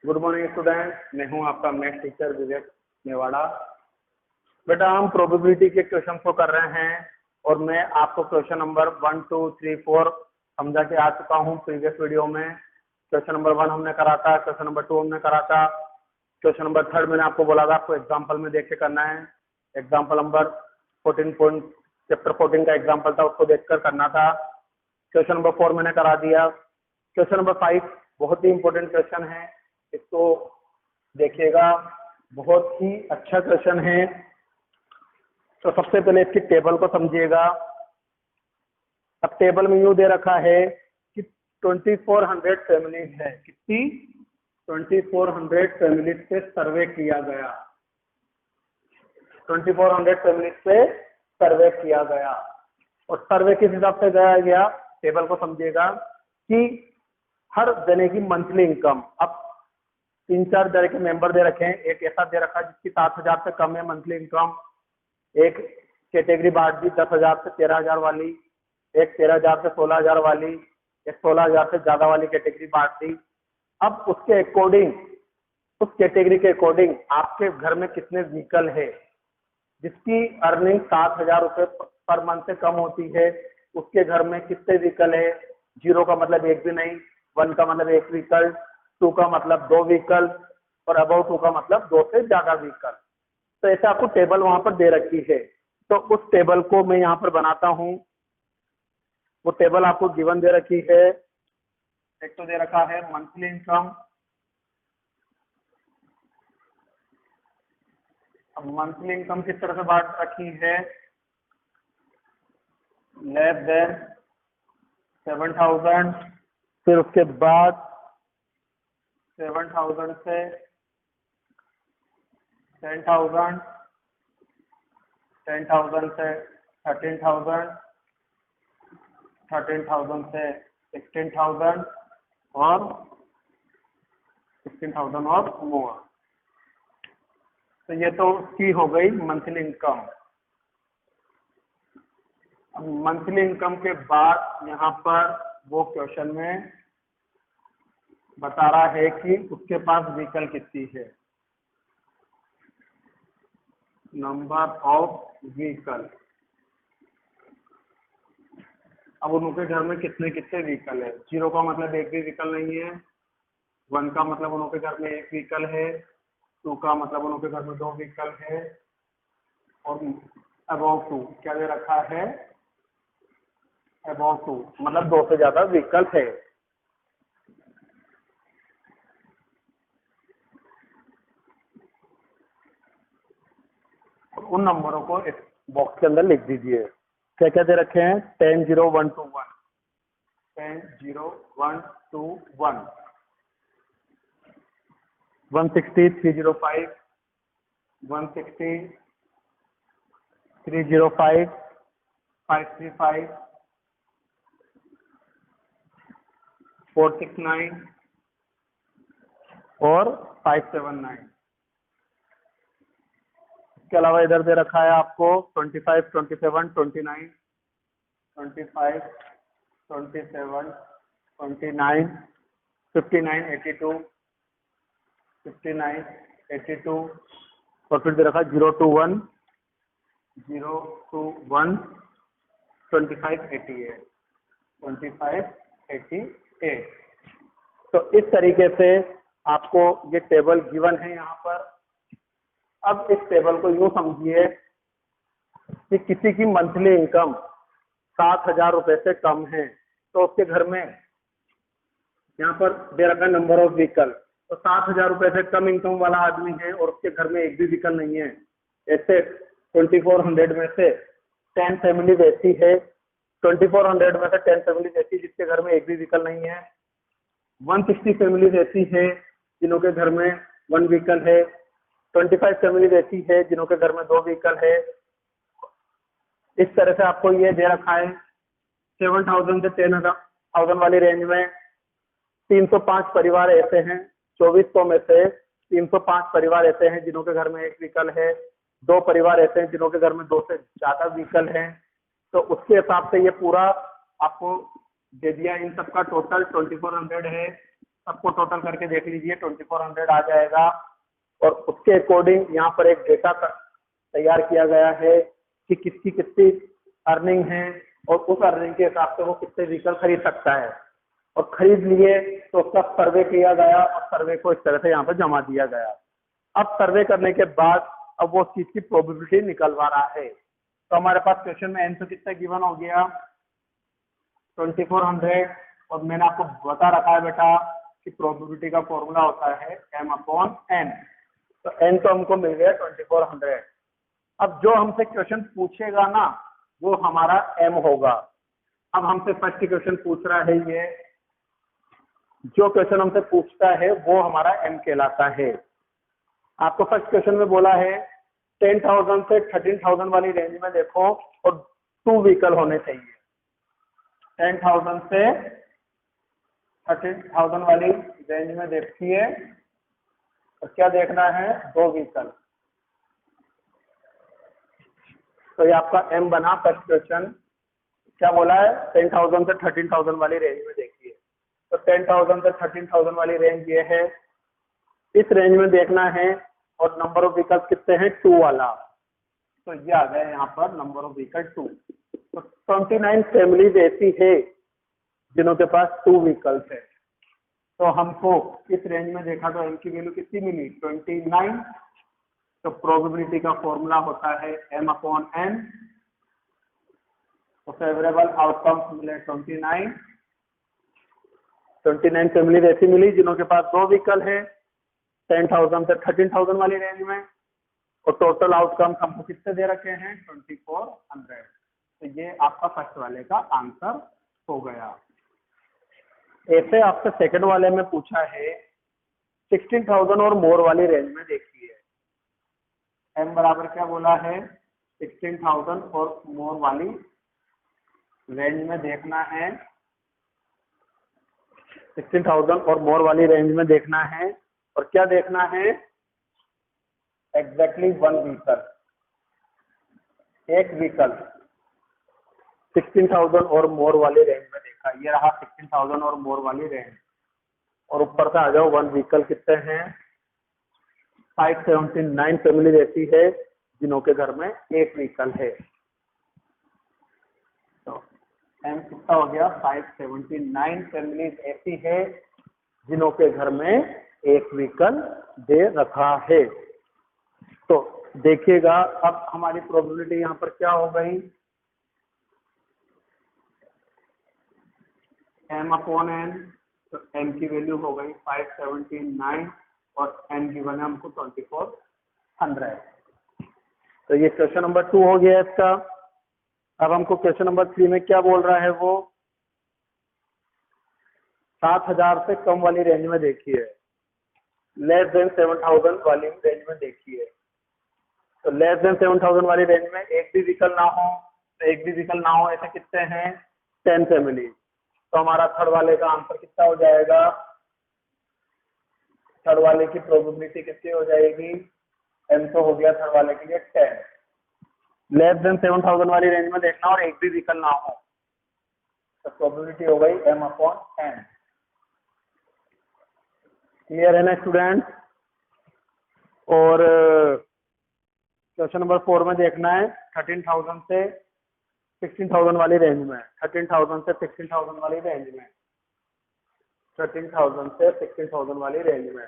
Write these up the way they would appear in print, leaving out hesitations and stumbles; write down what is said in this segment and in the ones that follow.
Good morning student, मैं हूं आपका मैथ टीचर विवेक मेवाड़ा। बेटा हम प्रोबेबिलिटी के क्वेश्चन को कर रहे हैं और मैं आपको क्वेश्चन नंबर 1, 2, 3, 4 समझा के आ चुका हूं। प्रीवियस वीडियो में क्वेश्चन नंबर 1 हमने करा था, क्वेश्चन नंबर 2 हमने करा था, क्वेश्चन नंबर 3 मैंने आपको बोला था आपको एग्जाम्पल में देख के करना है। एग्जाम्पल नंबर 14 चैप्टर 14 का एग्जाम्पल था, उसको देखकर करना था। क्वेश्चन नंबर 4 मैंने करा दिया। क्वेश्चन नंबर 5 बहुत ही इंपॉर्टेंट क्वेश्चन है, इसको देखिएगा, बहुत ही अच्छा क्वेश्चन है। तो सबसे पहले इसकी टेबल को समझिएगा। अब टेबल में यूं दे रखा है कि 2400 फैमिलीज है। कितनी? 2400 फैमिलीज पे सर्वे किया गया। 2400 फैमिलीज पे सर्वे किया गया और सर्वे किस हिसाब से कराया गया, टेबल को समझिएगा कि हर जने की मंथली इनकम, अब 3-4 तरह के मेंबर दे रखे हैं। एक ऐसा दे रखा है जिसकी 7,000 से कम है मंथली इनकम, एक कैटेगरी बांट दी 10,000 से 13,000 वाली, एक 13,000 से 16,000 वाली, एक 16,000 से ज्यादा वाली कैटेगरी बांट दी। अब उसके अकॉर्डिंग, उस कैटेगरी के अकॉर्डिंग आपके घर में कितने व्हीकल है, जिसकी अर्निंग 7,000 रुपये पर मंथ से कम होती है, उसके घर में कितने व्हीकल है। 0 का मतलब एक भी नहीं, 1 का मतलब एक व्हीकल, 2 का मतलब 2 व्हीकल और अबव 2 का मतलब 2 से ज्यादा व्हीकल। तो ऐसे आपको टेबल वहां पर दे रखी है। तो उस टेबल को मैं यहाँ पर बनाता हूँ। वो टेबल आपको गिवन दे रखी है। एक तो दे रखा है मंथली इनकम। अब मंथली इनकम किस तरह से बांट रखी है, लेस देन 7,000, फिर उसके बाद 7,000 से 10,000, 10,000 से 13,000, 13,000 से 16,000 और 16,000 और मोर। तो ये तो उसकी हो गई मंथली इनकम। अब मंथली इनकम के बाद यहाँ पर वो क्वेश्चन में बता रहा है कि उसके पास व्हीकल कितनी है, नंबर ऑफ व्हीकल। अब उनके घर में कितने कितने व्हीकल है। 0 का मतलब एक भी व्हीकल नहीं है, 1 का मतलब उनके घर में एक व्हीकल है, 2 का मतलब उनके घर में 2 व्हीकल है और अबव 2 क्या दे रखा है, अबव 2 मतलब 2 से ज्यादा व्हीकल है। उन नंबरों को इस बॉक्स के अंदर लिख दीजिए। क्या क्या दे रखे हैं, 10, 0, 1, 2, 1, 10, 0, 1, 2, 1, 160, 305, 160, 305, 535, 469 और 579। इसके अलावा इधर दे रखा है आपको 25, 27, 29, 25, 27, 29, 59, 82, 59, 82 और फिर दे रखा है 0 to 1, 0 to 1, 25, 88, 25, 88। तो इस तरीके से आपको ये टेबल गिवन है यहाँ पर। अब इस टेबल को यूं समझिए कि किसी की मंथली इनकम 7,000 रुपए से कम है, तो उसके घर में यहाँ पर दे रखा है नंबर ऑफ व्हीकल। तो 7,000 रुपए से कम इनकम वाला आदमी है और उसके घर में एक भी व्हीकल नहीं है। ऐसे 2400 में से 10 फैमिलीज ऐसी है, 2400 में से 10 फैमिलीज ऐसी जिसके घर में एक भी व्हीकल नहीं है। 160 फैमिलीज ऐसी है जिनों के घर में 1 व्हीकल है। 25 फैमिलीज ऐसी है जिनों के घर में 2 व्हीकल है। इस तरह से आपको ये दे रखा है 7,000 से 10,000 वाली रेंज में 305 परिवार ऐसे हैं। 2400 में से 305 परिवार ऐसे हैं जिनों के घर में एक व्हीकल है। 2 परिवार ऐसे हैं जिनों के घर में 2 से ज्यादा व्हीकल हैं। तो उसके हिसाब से ये पूरा आपको दे दिया। इन सबका टोटल 2400 है। सबको टोटल करके देख लीजिए 2400 आ जाएगा। और उसके अकॉर्डिंग यहाँ पर एक डेटा तैयार किया गया है कि किसकी कितनी अर्निंग है और उस अर्निंग के हिसाब से वो कितने व्हीकल खरीद सकता है। और खरीद लिए तो उसका सर्वे किया गया और सर्वे को इस तरह से यहाँ पर जमा दिया गया। अब सर्वे करने के बाद अब वो चीज की प्रोबेबिलिटी निकलवा रहा है। तो हमारे पास क्वेश्चन में एन तो कितना गिवन हो गया 2400 और मैंने आपको बता रखा है बेटा कि प्रोबेबिलिटी का फॉर्मूला होता है m/n। तो n तो हमको मिल गया 2400। अब जो हमसे क्वेश्चन पूछेगा ना वो हमारा m होगा। अब हमसे फर्स्ट क्वेश्चन पूछ रहा है, ये जो क्वेश्चन हमसे पूछता है वो हमारा m कहलाता है। आपको फर्स्ट क्वेश्चन में बोला है 10,000 से 13,000 वाली रेंज में देखो और 2 व्हीकल होने चाहिए। 10,000 से 13,000 वाली रेंज में देखिए और क्या देखना है, 2 व्हीकल। तो ये आपका m बना फर्स्ट क्वेश्चन। क्या बोला है 10,000 से 13,000 वाली रेंज में देखिए। तो 10,000 से 13,000 वाली रेंज ये है, इस रेंज में देखना है और नंबर ऑफ व्हीकल कितने हैं 2 वाला। तो ये आ गया यहाँ पर नंबर ऑफ व्हीकल 2। तो 29 फैमिलीज ऐसी है जिनों के पास 2 व्हीकल्स है। तो हमको इस रेंज में देखा तो m की वैल्यू कितनी मिली 29। तो प्रोबेबिलिटी का फॉर्मूला होता है m/n। तो फेवरेबल आउटकम्स मिले 29 फैमिली ऐसी मिली जिनों के पास 2 व्हीकल है 10,000 से 13,000 वाली रेंज में। और टोटल आउटकम्स हमको कितने दे रखे हैं 2400। तो ये आपका फर्स्ट वाले का आंसर हो गया। ऐसे आपसे सेकंड वाले में पूछा है 16,000 और मोर वाली रेंज में देखिए। m बराबर क्या बोला है 16,000 और मोर वाली रेंज में देखना है। 16,000 और मोर वाली रेंज में देखना है और क्या देखना है एग्जैक्टली 1 व्हीकल, एक व्हीकल 16,000 और मोर वाली रेंज में देखा। ये रहा 16,000 और मोर वाली रेंज। और ऊपर से आ जाओ 1 व्हीकल कितने हैं 579 फैमिली रहती है जिनों के घर में एक व्हीकल है। तो m कितना हो गया 579 फैमिली ऐसी है जिनों के घर में एक व्हीकल दे रखा है। तो देखिएगा अब हमारी प्रोबेबिलिटी यहाँ पर क्या हो गई m/n। तो m की वैल्यू हो गई 579 और n गिवन है हमको 2400। तो ये क्वेश्चन नंबर 2 हो गया इसका। अब हमको क्वेश्चन नंबर 3 में क्या बोल रहा है, वो 7,000 से कम वाली रेंज में देखिए, लेस देन 7,000 वाली रेंज में देखिए। तो लेस देन 7,000 वाली रेंज में एक भी व्हीकल ना हो, तो एक भी व्हीकल ना हो ऐसे कितने हैं 10 फैमिली। तो हमारा थर्ड वाले का आंसर कितना हो जाएगा, थर्ड वाले की प्रोबेबिलिटी कितनी हो जाएगी m तो हो गया थर्ड वाले के लिए 10। लेस देन 7,000 वाली रेंज में देखना और एक भी व्हीकल ना हो, तो प्रोबेबिलिटी हो गई m/n। क्लियर है ना स्टूडेंट। और क्वेश्चन नंबर 4 में देखना है 13,000 से 16,000 वाली रेंज में, 13,000 से 16,000 वाली रेंज में, 13,000 से 16,000 वाली रेंज में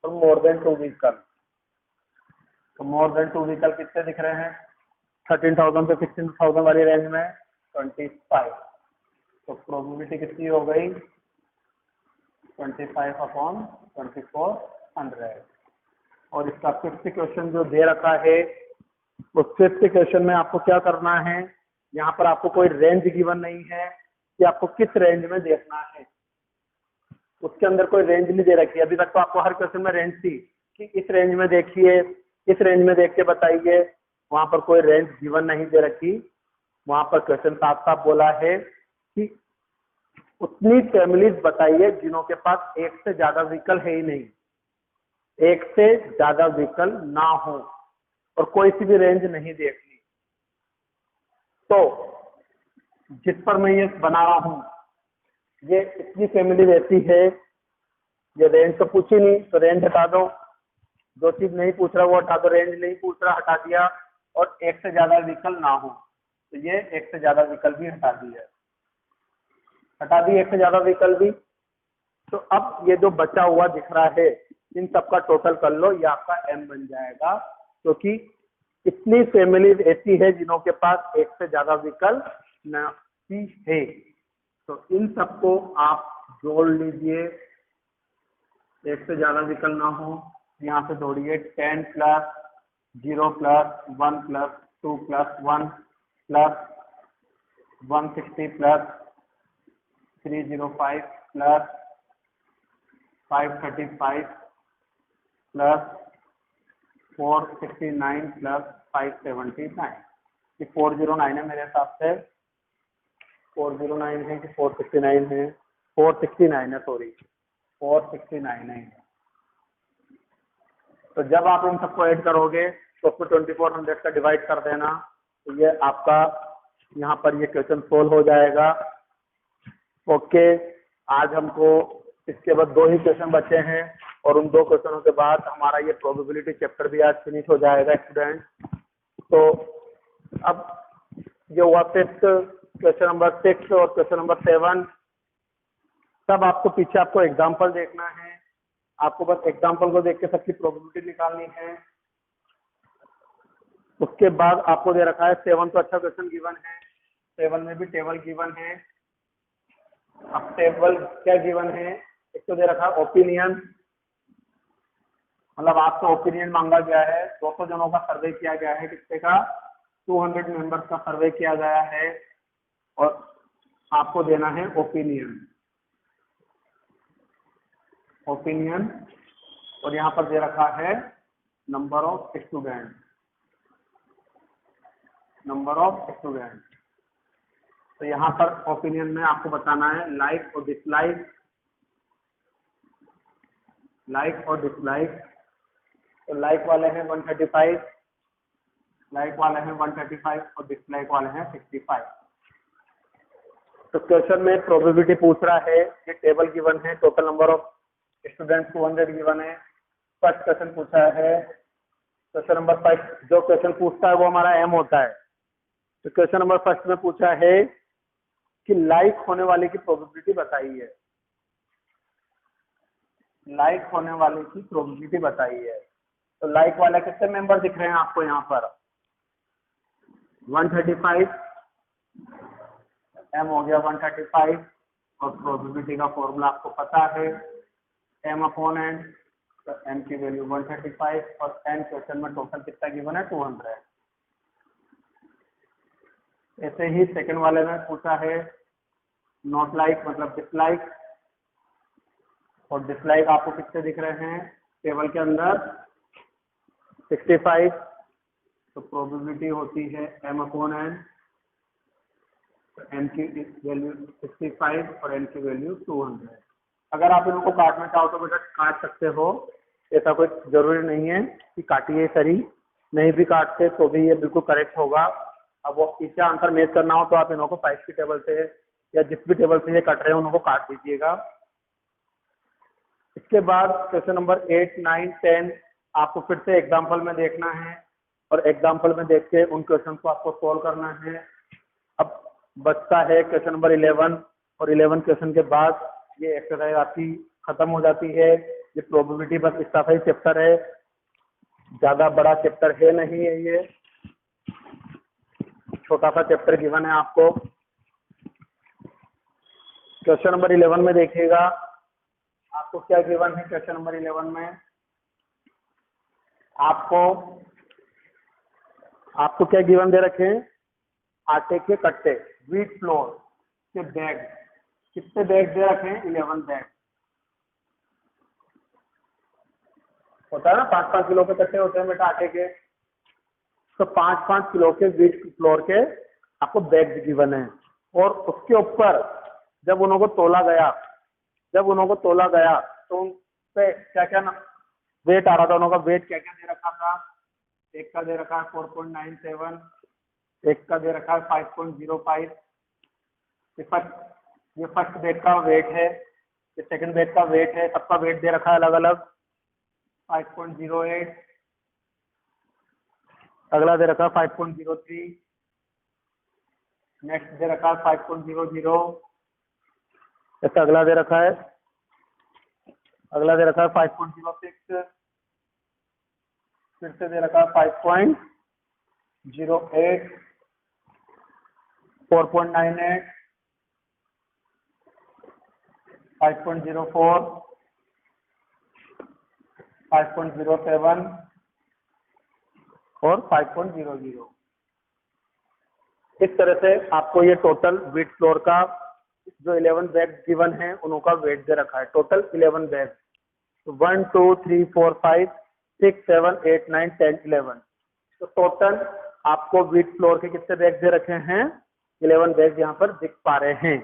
और मोर देन 2 व्हीकल। तो मोर देन 2 व्हीकल कितने दिख रहे हैं 13,000 से 16,000 वाली रेंज में 25। तो प्रोबेबिलिटी कितनी हो गई 25/2400। और इसका फिफ्थ क्वेश्चन जो दे रखा है उस फिफ्थ क्वेश्चन में आपको क्या करना है, यहाँ पर आपको कोई रेंज गिवन नहीं है कि आपको किस रेंज में देखना है। उसके अंदर कोई रेंज नहीं दे रखी है। अभी तक तो आपको हर क्वेश्चन में रेंज थी कि इस रेंज में देखिए, इस रेंज में देख के बताइए। वहां पर कोई रेंज गिवन नहीं दे रखी। वहां पर क्वेश्चन साफ साफ बोला है कि उतनी फैमिलीज बताइए जिनों के पास एक से ज्यादा व्हीकल है ही नहीं, एक से ज्यादा व्हीकल ना हो और कोई सी भी रेंज नहीं देखनी। तो जिस पर मैं ये बना रहा हूं ये इतनी फैमिली रहती है ये रेंज तो पूछी नहीं, तो रेंज हटा दो। जो चीज नहीं पूछ रहा वो हटा दो, रेंज नहीं पूछ रहा हटा दिया। और एक से ज्यादा व्हीकल ना हो, तो ये एक से ज्यादा व्हीकल भी हटा दिया, हटा दी एक से ज्यादा व्हीकल भी। तो अब ये जो बचा हुआ दिख रहा है, इन सबका टोटल कर लो, ये आपका एम बन जाएगा, क्योंकि इतनी फैमिली ऐसी है जिन्हों के पास एक से ज्यादा व्हीकल नहीं है। तो इन सबको आप जोड़ लीजिए, एक से ज्यादा व्हीकल ना हो, यहाँ पे जोड़िए 10 plus 0 plus 1 plus 2 plus 1 plus 160 plus 305 plus 535 plus 469 plus 579। ये 409 है मेरे हिसाब से, 409 है कि 469 है, 469 है, सॉरी 469 है। तो जब आप इन सबको ऐड करोगे तो उसको 2400 का डिवाइड कर देना, तो ये आपका यहाँ पर ये क्वेश्चन सोल्व हो जाएगा। ओके, आज हमको इसके बाद 2 ही क्वेश्चन बचे हैं, और उन 2 क्वेश्चनों के बाद हमारा ये प्रोबेबिलिटी चैप्टर भी आज फिनिश हो जाएगा स्टूडेंट। तो अब जो हुआ क्वेश्चन नंबर 6 और क्वेश्चन नंबर 7, तब आपको पीछे आपको एग्जाम्पल देखना है, आपको बस एग्जाम्पल को देख के सबकी प्रोबेबिलिटी निकालनी है। उसके बाद आपको दे रखा है 7 तो अच्छा क्वेश्चन गिवन है, 7 में भी टेबल गिवन है। अब टेबल क्या गिवन है, एक तो दे रखा है ओपिनियन, मतलब आपका ओपिनियन मांगा गया है, 200 जनों का सर्वे किया गया है, कितने का, 200 मेंबर्स का सर्वे किया गया है, और आपको देना है ओपिनियन, ओपिनियन। और यहाँ पर दे रखा है number of student, number of student. तो यहाँ पर ओपिनियन में आपको बताना है लाइक और डिसलाइक, लाइक और डिसलाइक। तो लाइक वाले हैं 135, लाइक वाले हैं 135 और डिसलाइक वाले हैं 65। तो क्वेश्चन में प्रोबेबिलिटी पूछ रहा है, ये टेबल गिवन है, total number of students 200 given है। फर्स्ट क्वेश्चन पूछा है, क्वेश्चन नंबर 5 जो क्वेश्चन पूछता है वो हमारा एम होता है। तो क्वेश्चन नंबर 1 में पूछा है कि लाइक होने वाले की प्रोबेबिलिटी बताइए, लाइक होने वाले की प्रोबेबिलिटी बताइए। तो लाइक वाला कितने मेंबर दिख रहे हैं आपको यहाँ पर, 135, एम हो गया 135, और प्रोबेबिलिटी का फॉर्मूला आपको पता है एम अपॉन एन। तो एम की वैल्यू 135 और एन क्वेश्चन में टोटल कितना गिवन है 200। ऐसे ही सेकंड वाले में पूछा है नॉट लाइक मतलब डिसलाइक, और डिसलाइक आपको कितने दिख रहे हैं टेबल के अंदर 65। तो प्रोबेबिलिटी होती है एम अपॉन एन, एन की वैल्यू 65 और एन की वैल्यू 200। अगर आप इनको काटना चाहो तो बेटा काट सकते हो, ऐसा कोई जरूरी नहीं है कि काटिए सही, नहीं भी काटते तो भी ये बिल्कुल करेक्ट होगा। अब वो पीछे आंसर मैच करना हो तो आप इनको 5 की टेबल से या जिस भी टेबल से ये कट रहे हैं उनको काट दीजिएगा। इसके बाद क्वेश्चन नंबर 8, 9, 10 आपको फिर से एग्जाम्पल में देखना है, और एग्जाम्पल में देख के उन क्वेश्चन को आपको सोल्व करना है। अब बचता है क्वेश्चन नंबर 11, और 11 क्वेश्चन के बाद ये एक्सरसाइज आपकी खत्म हो जाती है। ये प्रोबेबिलिटी बस इतना ही चैप्टर है, ज्यादा बड़ा चैप्टर है नहीं है, ये छोटा सा चैप्टर गिवन है आपको। क्वेश्चन नंबर 11 में देखिएगा आपको क्या गिवन है। क्वेश्चन नंबर 11 में आपको क्या गिवन दे रखे हैं, आटे के कट्टे, व्हीट फ्लोर के बैग, कितने बैग दे रखे हैं 11 बैग। होता है ना 5-5 किलो के कट्टे होते हैं बेटा आटे के, तो 5-5 किलो के व्हीट फ्लोर के आपको बैग गिवन है। और उसके ऊपर जब उनको तोला गया तो उन पे क्या क्या वेट आ रहा था, उनका वेट क्या क्या दे रखा था। एक का दे रखा है 4.97, एक का दे रखा है 5.05। ये फर्स्ट बैग का वेट है, ये सेकंड बैग का वेट है, सबका वेट दे रखा है अलग अलग 5.08, अगला दे रखा है 5.03, नेक्स्ट दे रखा है 5.00, ऐसा अगला दे रखा है 5.06, फिर से दे रखा है 5.08, 4.98, 5.04, 5.07 और 5.00। इस तरह से आपको ये टोटल वीट फ्लोर का जो 11 बैग गिवन है उनका वेट दे रखा है। Total 11 bag, 1 2 3 4 5 6 7 8 9 10 11। तो टोटल आपको वीट फ्लोर के कितने बैग दे रखे हैं? 11 बैग यहाँ पर दिख पा रहे हैं।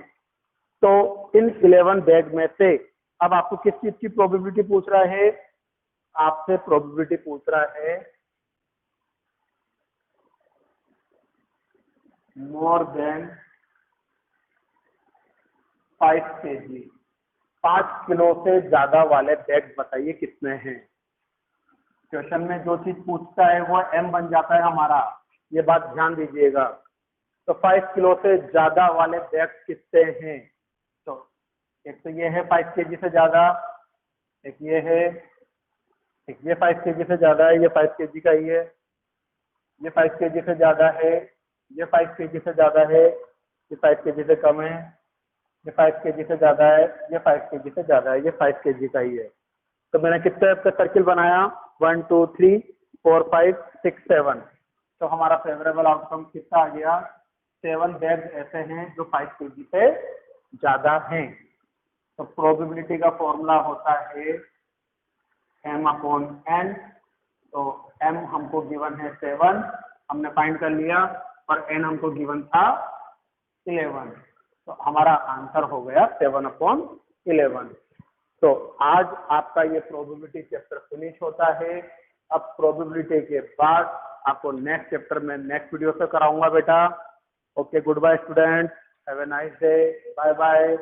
तो इन 11 बैग में से अब आपको किस चीज की प्रोबेबिलिटी पूछ रहा है? आपसे प्रोबेबिलिटी पूछ रहा है मोर देन 5 kg, 5 किलो से ज्यादा वाले बैग बताइए कितने हैं। क्वेश्चन में जो चीज पूछता है वो m बन जाता है हमारा, ये बात ध्यान दीजिएगा। तो 5 किलो से ज्यादा वाले बैग कितने हैं? तो एक तो ये है 5 kg से ज्यादा, एक ये है, एक ये 5 kg से ज्यादा है, ये 5 kg का ही है, ये 5 kg से ज्यादा है, ये 5 kg से ज्यादा है, ये 5 kg से कम है, ये 5 kg से ज्यादा है, ये 5 kg से ज्यादा है, ये 5 kg का ही है। तो मैंने कितने आपका सर्किल बनाया? 1 2 3 4 5 6 7। तो हमारा फेवरेबल आउटकम कितना आ गया? 7 बैग ऐसे हैं जो 5 kg से ज्यादा हैं। तो प्रोबेबिलिटी का फॉर्मूला होता है m/n। तो m हमको गिवन है 7, हमने फाइंड कर लिया, और n हमको गिवन था 11। तो हमारा आंसर हो गया 7/11। तो आज आपका ये प्रोबेबिलिटी चैप्टर फिनिश होता है। अब प्रोबेबिलिटी के बाद आपको नेक्स्ट चैप्टर में नेक्स्ट वीडियो से कराऊंगा बेटा। Okay, good bye students, have a nice day, bye bye.